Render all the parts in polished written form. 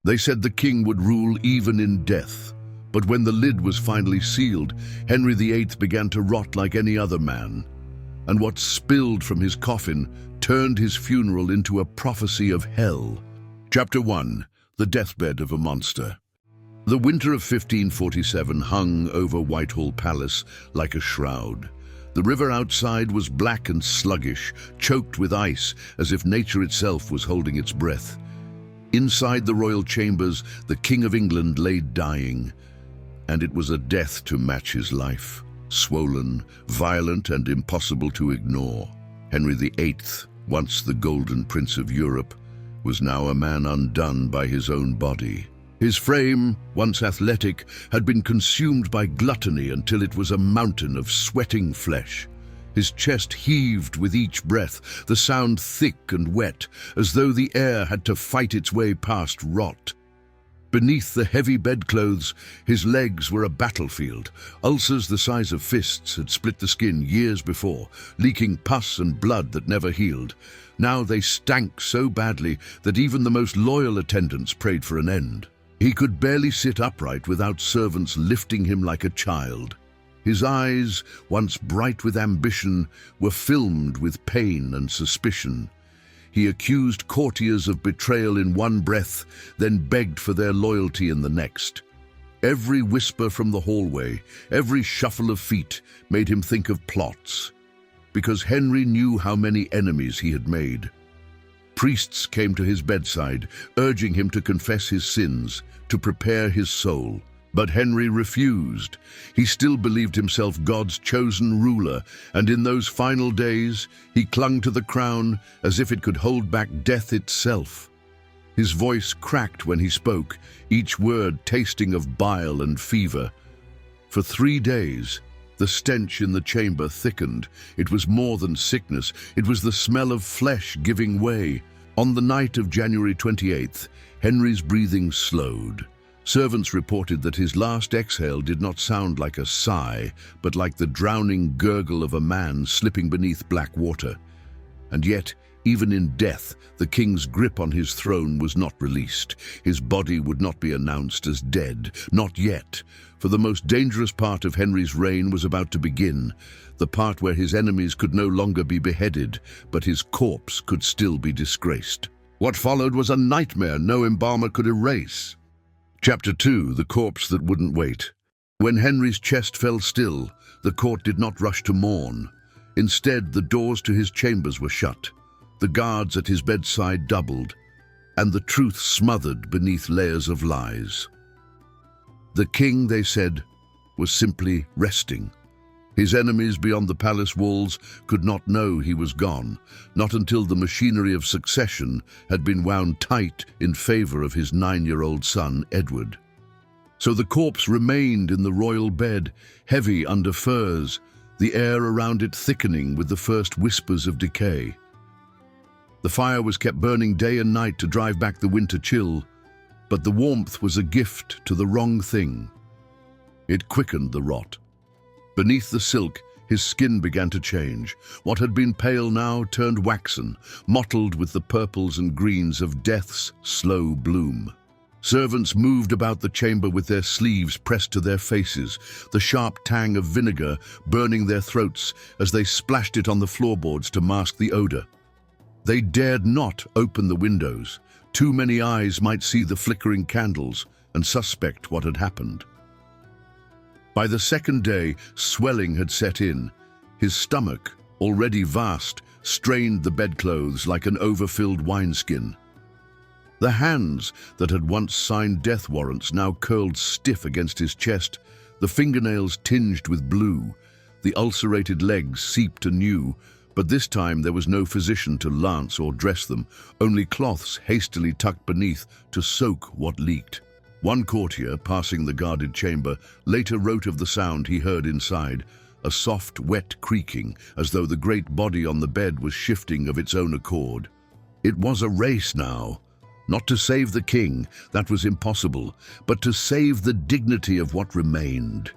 They said the king would rule even in death. But when the lid was finally sealed, Henry VIII began to rot like any other man. And what spilled from his coffin turned his funeral into a prophecy of hell. Chapter 1. The Deathbed of a Monster. The winter of 1547 hung over Whitehall Palace like a shroud. The river outside was black and sluggish, choked with ice, as if nature itself was holding its breath. Inside the royal chambers, the King of England lay dying, and it was a death to match his life. Swollen, violent, and impossible to ignore. Henry VIII, once the Golden Prince of Europe, was now a man undone by his own body. His frame, once athletic, had been consumed by gluttony until it was a mountain of sweating flesh. His chest heaved with each breath, the sound thick and wet, as though the air had to fight its way past rot. Beneath the heavy bedclothes, his legs were a battlefield. Ulcers the size of fists had split the skin years before, leaking pus and blood that never healed. Now they stank so badly that even the most loyal attendants prayed for an end. He could barely sit upright without servants lifting him like a child. His eyes, once bright with ambition, were filmed with pain and suspicion. He accused courtiers of betrayal in one breath, then begged for their loyalty in the next. Every whisper from the hallway, every shuffle of feet made him think of plots, because Henry knew how many enemies he had made. Priests came to his bedside, urging him to confess his sins, to prepare his soul. But Henry refused. He still believed himself God's chosen ruler, and in those final days, he clung to the crown as if it could hold back death itself. His voice cracked when he spoke, each word tasting of bile and fever. For 3 days, the stench in the chamber thickened. It was more than sickness. It was the smell of flesh giving way. On the night of January 28th, Henry's breathing slowed. Servants reported that his last exhale did not sound like a sigh, but like the drowning gurgle of a man slipping beneath black water. And yet, even in death, the king's grip on his throne was not released. His body would not be announced as dead, not yet, for the most dangerous part of Henry's reign was about to begin, the part where his enemies could no longer be beheaded, but his corpse could still be disgraced. What followed was a nightmare no embalmer could erase. Chapter 2. The Corpse That Wouldn't Wait. When Henry's chest fell still, the court did not rush to mourn. Instead, the doors to his chambers were shut, the guards at his bedside doubled, and the truth smothered beneath layers of lies. The king, they said, was simply resting. His enemies beyond the palace walls could not know he was gone, not until the machinery of succession had been wound tight in favor of his 9-year-old son, Edward. So the corpse remained in the royal bed, heavy under furs, the air around it thickening with the first whispers of decay. The fire was kept burning day and night to drive back the winter chill, but the warmth was a gift to the wrong thing. It quickened the rot. Beneath the silk, his skin began to change. What had been pale now turned waxen, mottled with the purples and greens of death's slow bloom. Servants moved about the chamber with their sleeves pressed to their faces, the sharp tang of vinegar burning their throats as they splashed it on the floorboards to mask the odor. They dared not open the windows. Too many eyes might see the flickering candles and suspect what had happened. By the second day, swelling had set in. His stomach, already vast, strained the bedclothes like an overfilled wineskin. The hands that had once signed death warrants now curled stiff against his chest, the fingernails tinged with blue. The ulcerated legs seeped anew, but this time there was no physician to lance or dress them, only cloths hastily tucked beneath to soak what leaked. One courtier, passing the guarded chamber, later wrote of the sound he heard inside, a soft, wet creaking, as though the great body on the bed was shifting of its own accord. It was a race now. Not to save the king, that was impossible, but to save the dignity of what remained.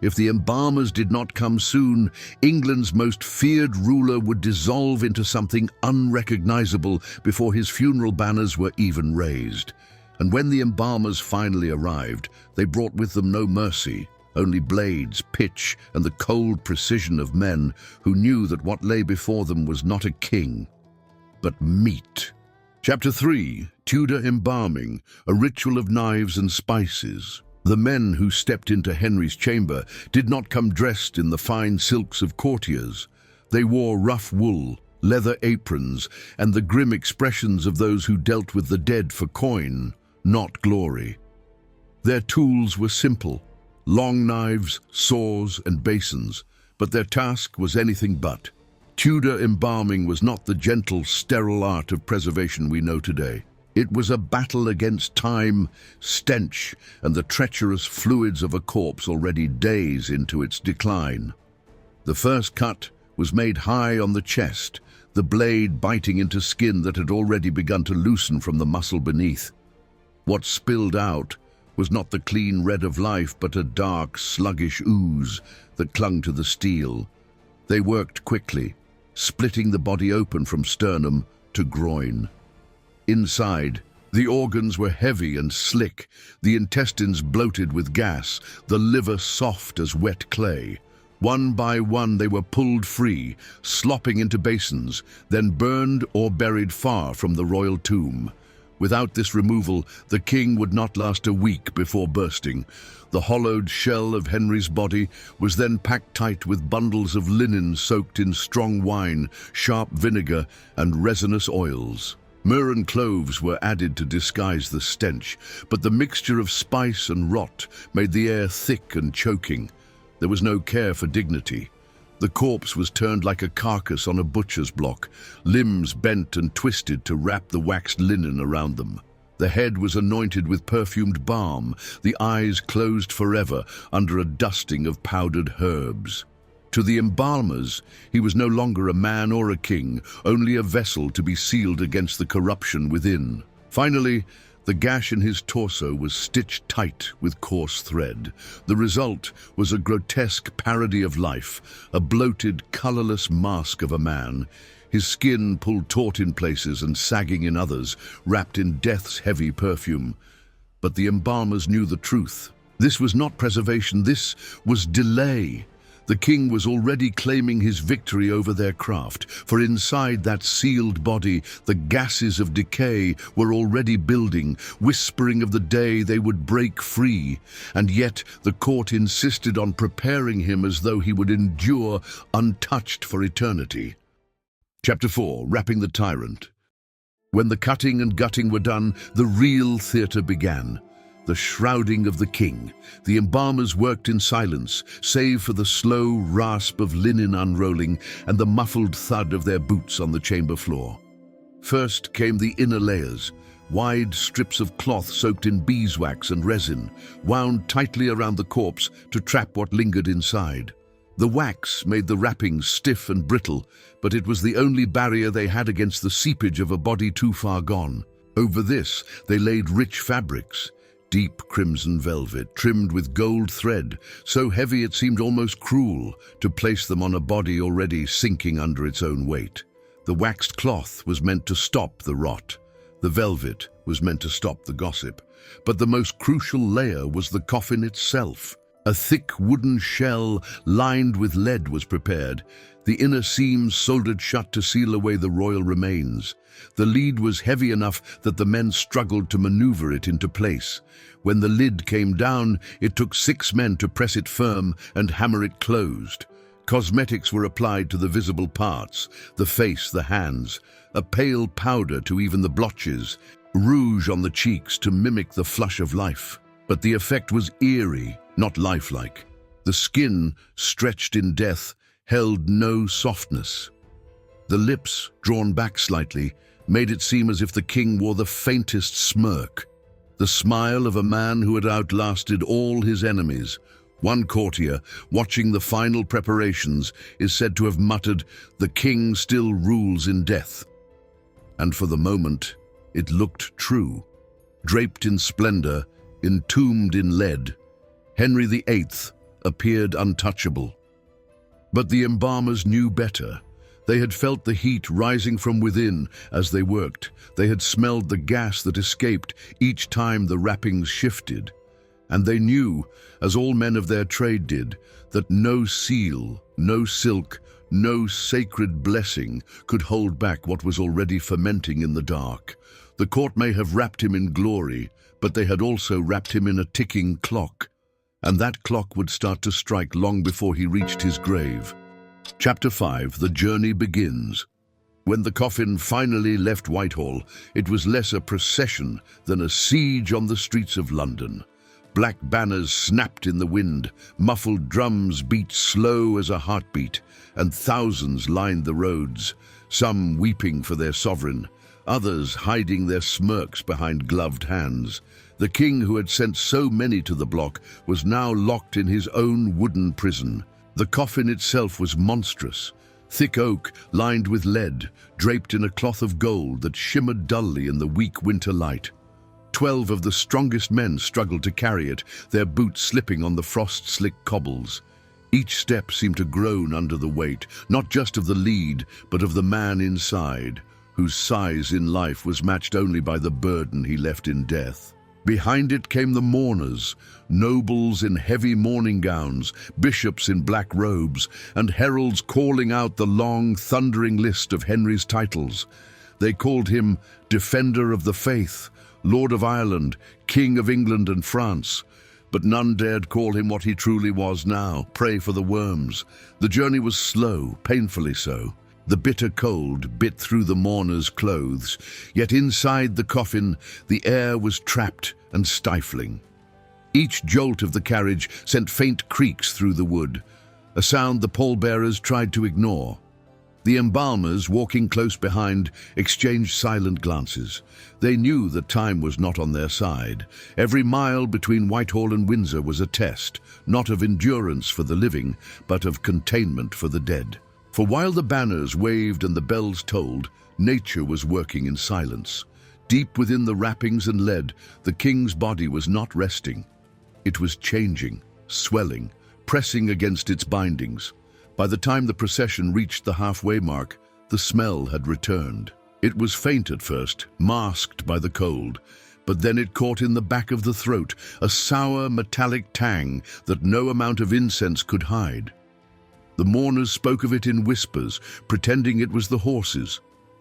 If the embalmers did not come soon, England's most feared ruler would dissolve into something unrecognizable before his funeral banners were even raised. And when the embalmers finally arrived, they brought with them no mercy, only blades, pitch, and the cold precision of men who knew that what lay before them was not a king, but meat. Chapter 3, Tuda Embalming, a ritual of knives and spices. The men who stepped into Henry's chamber did not come dressed in the fine silks of courtiers. They wore rough wool, leather aprons, and the grim expressions of those who dealt with the dead for coin, not glory. Their tools were simple, long knives, saws, and basins, but their task was anything but. Tuda embalming was not the gentle, sterile art of preservation we know today. It was a battle against time, stench, and the treacherous fluids of a corpse already days into its decline. The first cut was made high on the chest, the blade biting into skin that had already begun to loosen from the muscle beneath. What spilled out was not the clean red of life, but a dark, sluggish ooze that clung to the steel. They worked quickly, splitting the body open from sternum to groin. Inside, the organs were heavy and slick, the intestines bloated with gas, the liver soft as wet clay. One by one they were pulled free, slopping into basins, then burned or buried far from the royal tomb. Without this removal, the king would not last a week before bursting. The hollowed shell of Henry's body was then packed tight with bundles of linen soaked in strong wine, sharp vinegar, and resinous oils. Myrrh and cloves were added to disguise the stench, but the mixture of spice and rot made the air thick and choking. There was no care for dignity. The corpse was turned like a carcass on a butcher's block, limbs bent and twisted to wrap the waxed linen around them. The head was anointed with perfumed balm, the eyes closed forever under a dusting of powdered herbs. To the embalmers, he was no longer a man or a king, only a vessel to be sealed against the corruption within. Finally, the gash in his torso was stitched tight with coarse thread. The result was a grotesque parody of life, a bloated, colorless mask of a man, his skin pulled taut in places and sagging in others, wrapped in death's heavy perfume. But the embalmers knew the truth. This was not preservation, this was delay. The king was already claiming his victory over their craft, for inside that sealed body, the gases of decay were already building, whispering of the day they would break free. And yet the court insisted on preparing him as though he would endure untouched for eternity. Chapter 4, Wrapping the Tyrant. When the cutting and gutting were done, the real theatre began. The shrouding of the king. The embalmers worked in silence, save for the slow rasp of linen unrolling and the muffled thud of their boots on the chamber floor. First came the inner layers, wide strips of cloth soaked in beeswax and resin, wound tightly around the corpse to trap what lingered inside. The wax made the wrappings stiff and brittle, but it was the only barrier they had against the seepage of a body too far gone. Over this, they laid rich fabrics, deep crimson velvet, trimmed with gold thread, so heavy it seemed almost cruel to place them on a body already sinking under its own weight. The waxed cloth was meant to stop the rot. The velvet was meant to stop the gossip. But the most crucial layer was the coffin itself. A thick wooden shell lined with lead was prepared, the inner seams soldered shut to seal away the royal remains. The lead was heavy enough that the men struggled to maneuver it into place. When the lid came down, it took 6 men to press it firm and hammer it closed. Cosmetics were applied to the visible parts, the face, the hands, a pale powder to even the blotches, rouge on the cheeks to mimic the flush of life. But the effect was eerie, not lifelike. The skin, stretched in death, held no softness. The lips, drawn back slightly, made it seem as if the king wore the faintest smirk, the smile of a man who had outlasted all his enemies. One courtier, watching the final preparations, is said to have muttered, "The king still rules in death." And for the moment, it looked true. Draped in splendor, entombed in lead, Henry VIII appeared untouchable. But the embalmers knew better. They had felt the heat rising from within as they worked. They had smelled the gas that escaped each time the wrappings shifted. And they knew, as all men of their trade did, that no seal, no silk, no sacred blessing could hold back what was already fermenting in the dark. The court may have wrapped him in glory, but they had also wrapped him in a ticking clock, and that clock would start to strike long before he reached his grave. Chapter 5, The Journey Begins. When the coffin finally left Whitehall, it was less a procession than a siege on the streets of London. Black banners snapped in the wind, muffled drums beat slow as a heartbeat, and thousands lined the roads, some weeping for their sovereign, others hiding their smirks behind gloved hands. The king who had sent so many to the block was now locked in his own wooden prison. The coffin itself was monstrous, thick oak lined with lead, draped in a cloth of gold that shimmered dully in the weak winter light. 12 of the strongest men struggled to carry it, their boots slipping on the frost-slick cobbles. Each step seemed to groan under the weight, not just of the lead, but of the man inside, whose size in life was matched only by the burden he left in death. Behind it came the mourners, nobles in heavy mourning gowns, bishops in black robes, and heralds calling out the long, thundering list of Henry's titles. They called him Defender of the Faith, Lord of Ireland, King of England and France, but none dared call him what he truly was now, prey for the worms. The journey was slow, painfully so. The bitter cold bit through the mourners' clothes, yet inside the coffin the air was trapped and stifling. Each jolt of the carriage sent faint creaks through the wood, a sound the pallbearers tried to ignore. The embalmers, walking close behind, exchanged silent glances. They knew that time was not on their side. Every mile between Whitehall and Windsor was a test, not of endurance for the living, but of containment for the dead. For while the banners waved and the bells tolled, nature was working in silence. Deep within the wrappings and lead, the king's body was not resting. It was changing, swelling, pressing against its bindings. By the time the procession reached the halfway mark, the smell had returned. It was faint at first, masked by the cold, but then it caught in the back of the throat, a sour, metallic tang that no amount of incense could hide. The mourners spoke of it in whispers, pretending it was the horses.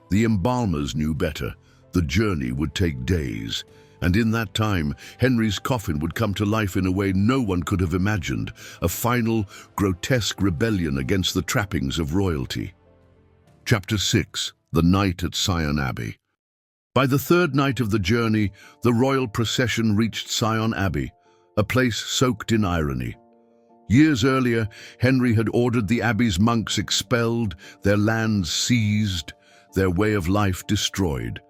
The embalmers knew better. The journey would take days, and in that time, Henry's coffin would come to life in a way no one could have imagined, a final, grotesque rebellion against the trappings of royalty. Chapter 6, The Night at Syon Abbey. By the third night of the journey, the royal procession reached Syon Abbey, a place soaked in irony. Years earlier, Henry had ordered the abbey's monks expelled, their lands seized, their way of life destroyed.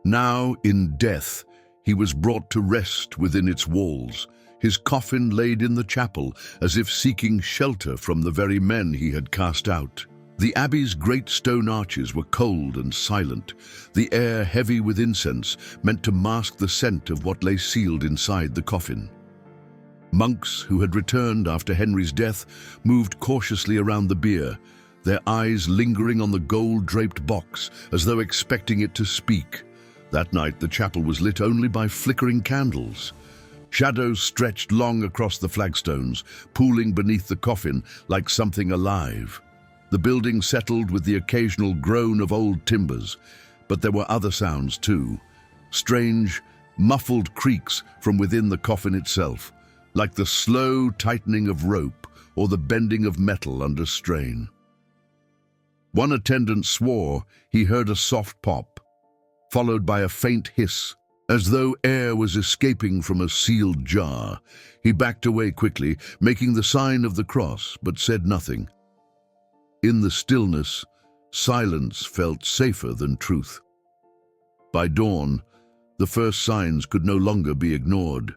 Now, in death, he was brought to rest within its walls, his coffin laid in the chapel as if seeking shelter from the very men he had cast out. The abbey's great stone arches were cold and silent, the air heavy with incense, meant to mask the scent of what lay sealed inside the coffin. Monks who had returned after Henry's death moved cautiously around the bier, their eyes lingering on the gold-draped box as though expecting it to speak. That night the chapel was lit only by flickering candles. Shadows stretched long across the flagstones, pooling beneath the coffin like something alive. The building settled with the occasional groan of old timbers, but there were other sounds too. Strange, muffled creaks from within the coffin itself, like the slow tightening of rope or the bending of metal under strain. One attendant swore he heard a soft pop, followed by a faint hiss, as though air was escaping from a sealed jar. He backed away quickly, making the sign of the cross, but said nothing. In the stillness, silence felt safer than truth. By dawn, the first signs could no longer be ignored.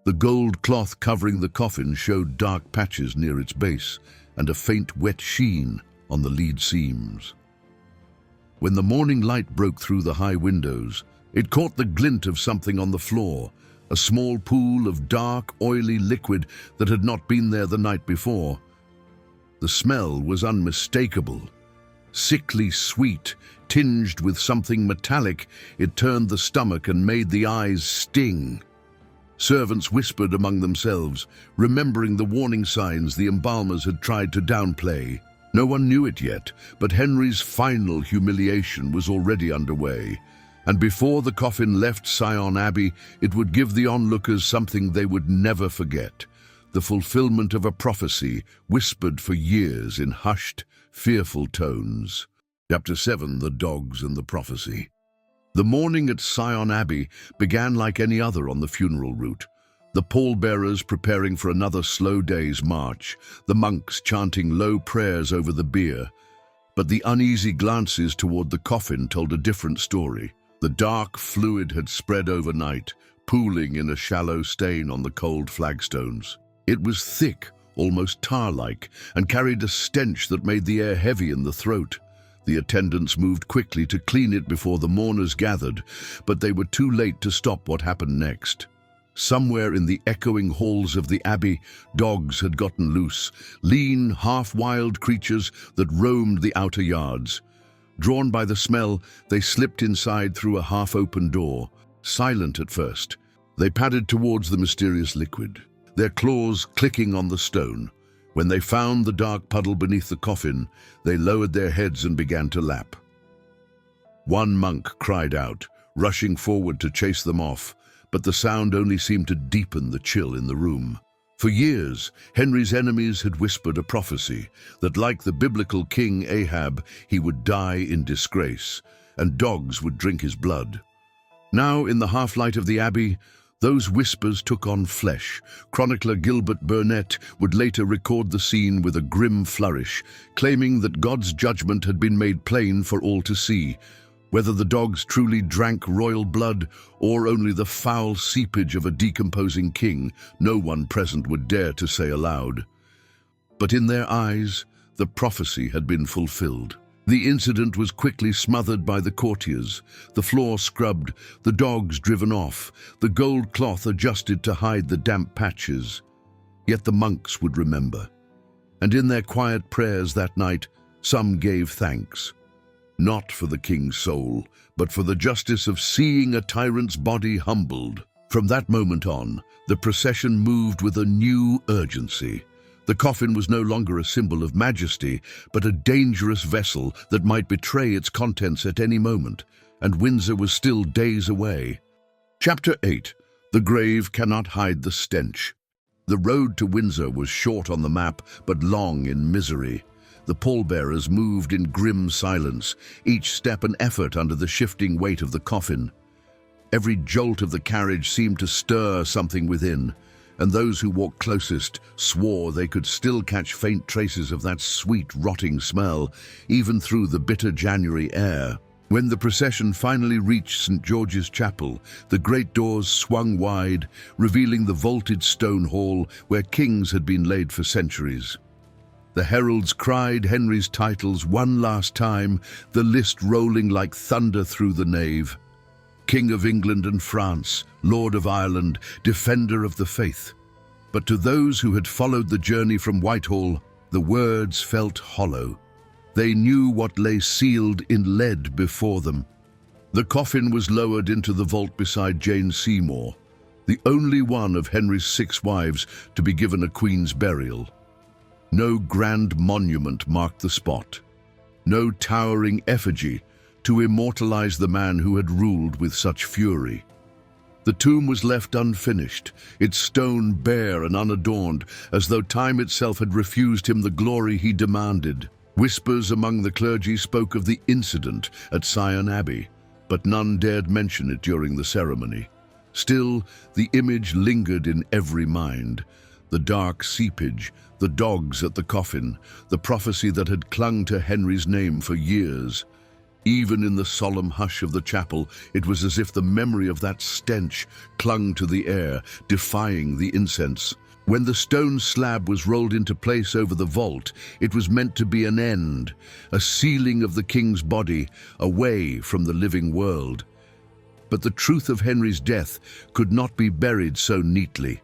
The gold cloth covering the coffin showed dark patches near its base and a faint wet sheen on the lead seams. When the morning light broke through the high windows, it caught the glint of something on the floor, a small pool of dark, oily liquid that had not been there the night before. The smell was unmistakable. Sickly sweet, tinged with something metallic, it turned the stomach and made the eyes sting. Servants whispered among themselves, remembering the warning signs the embalmers had tried to downplay. No one knew it yet, but Henry's final humiliation was already underway. And before the coffin left Syon Abbey, it would give the onlookers something they would never forget: the fulfillment of a prophecy whispered for years in hushed, fearful tones. Chapter 7: The Dogs and the Prophecy. The morning at Syon Abbey began like any other on the funeral route. The pallbearers preparing for another slow day's march, the monks chanting low prayers over the bier. But the uneasy glances toward the coffin told a different story. The dark fluid had spread overnight, pooling in a shallow stain on the cold flagstones. It was thick, almost tar-like, and carried a stench that made the air heavy in the throat. The attendants moved quickly to clean it before the mourners gathered, but they were too late to stop what happened next. Somewhere in the echoing halls of the abbey, dogs had gotten loose, lean, half-wild creatures that roamed the outer yards. Drawn by the smell, they slipped inside through a half-open door. Silent at first, they padded towards the mysterious liquid, their claws clicking on the stone. When they found the dark puddle beneath the coffin, they lowered their heads and began to lap. One monk cried out, rushing forward to chase them off, but the sound only seemed to deepen the chill in the room. For years, Henry's enemies had whispered a prophecy that, like the biblical king Ahab, he would die in disgrace, and dogs would drink his blood. Now, in the half-light of the abbey, those whispers took on flesh. Chronicler Gilbert Burnet would later record the scene with a grim flourish, claiming that God's judgment had been made plain for all to see. Whether the dogs truly drank royal blood or only the foul seepage of a decomposing king, no one present would dare to say aloud. But in their eyes, the prophecy had been fulfilled. The incident was quickly smothered by the courtiers, the floor scrubbed, the dogs driven off, the gold cloth adjusted to hide the damp patches. Yet the monks would remember, and in their quiet prayers that night, some gave thanks. Not for the king's soul, but for the justice of seeing a tyrant's body humbled. From that moment on, the procession moved with a new urgency. The coffin was no longer a symbol of majesty, but a dangerous vessel that might betray its contents at any moment, and Windsor was still days away. Chapter 8: The Grave Cannot Hide the Stench. The road to Windsor was short on the map, but long in misery. The pallbearers moved in grim silence, each step an effort under the shifting weight of the coffin. Every jolt of the carriage seemed to stir something within, and those who walked closest swore they could still catch faint traces of that sweet, rotting smell, even through the bitter January air. When the procession finally reached St. George's Chapel, the great doors swung wide, revealing the vaulted stone hall where kings had been laid for centuries. The heralds cried Henry's titles one last time, the list rolling like thunder through the nave. King of England and France, Lord of Ireland, Defender of the Faith. But to those who had followed the journey from Whitehall, the words felt hollow. They knew what lay sealed in lead before them. The coffin was lowered into the vault beside Jane Seymour, the only one of Henry's 6 wives to be given a queen's burial. No grand monument marked the spot, no towering effigy to immortalize the man who had ruled with such fury. The tomb was left unfinished, its stone bare and unadorned, as though time itself had refused him the glory he demanded. Whispers among the clergy spoke of the incident at Syon Abbey, but none dared mention it during the ceremony. Still, the image lingered in every mind. The dark seepage, the dogs at the coffin, the prophecy that had clung to Henry's name for years. Even in the solemn hush of the chapel, it was as if the memory of that stench clung to the air, defying the incense. When the stone slab was rolled into place over the vault, it was meant to be an end, a sealing of the king's body away from the living world. But the truth of Henry's death could not be buried so neatly.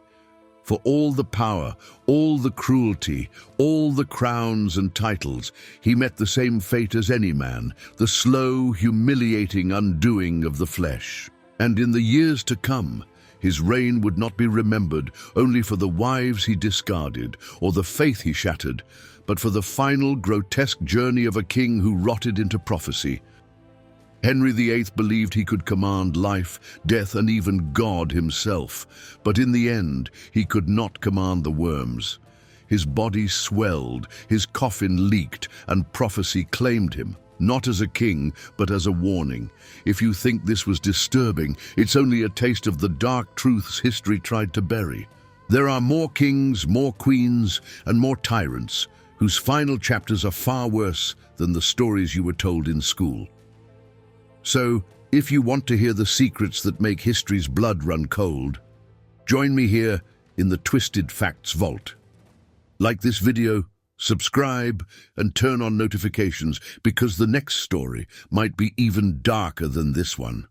For all the power, all the cruelty, all the crowns and titles, he met the same fate as any man, the slow, humiliating undoing of the flesh. And in the years to come, his reign would not be remembered only for the wives he discarded or the faith he shattered, but for the final grotesque journey of a king who rotted into prophecy. Henry VIII believed he could command life, death, and even God himself, but in the end, he could not command the worms. His body swelled, his coffin leaked, and prophecy claimed him, not as a king, but as a warning. If you think this was disturbing, it's only a taste of the dark truths history tried to bury. There are more kings, more queens, and more tyrants, whose final chapters are far worse than the stories you were told in school. So, if you want to hear the secrets that make history's blood run cold, join me here in the Twisted Facts Vault. Like this video, subscribe, and turn on notifications because the next story might be even darker than this one.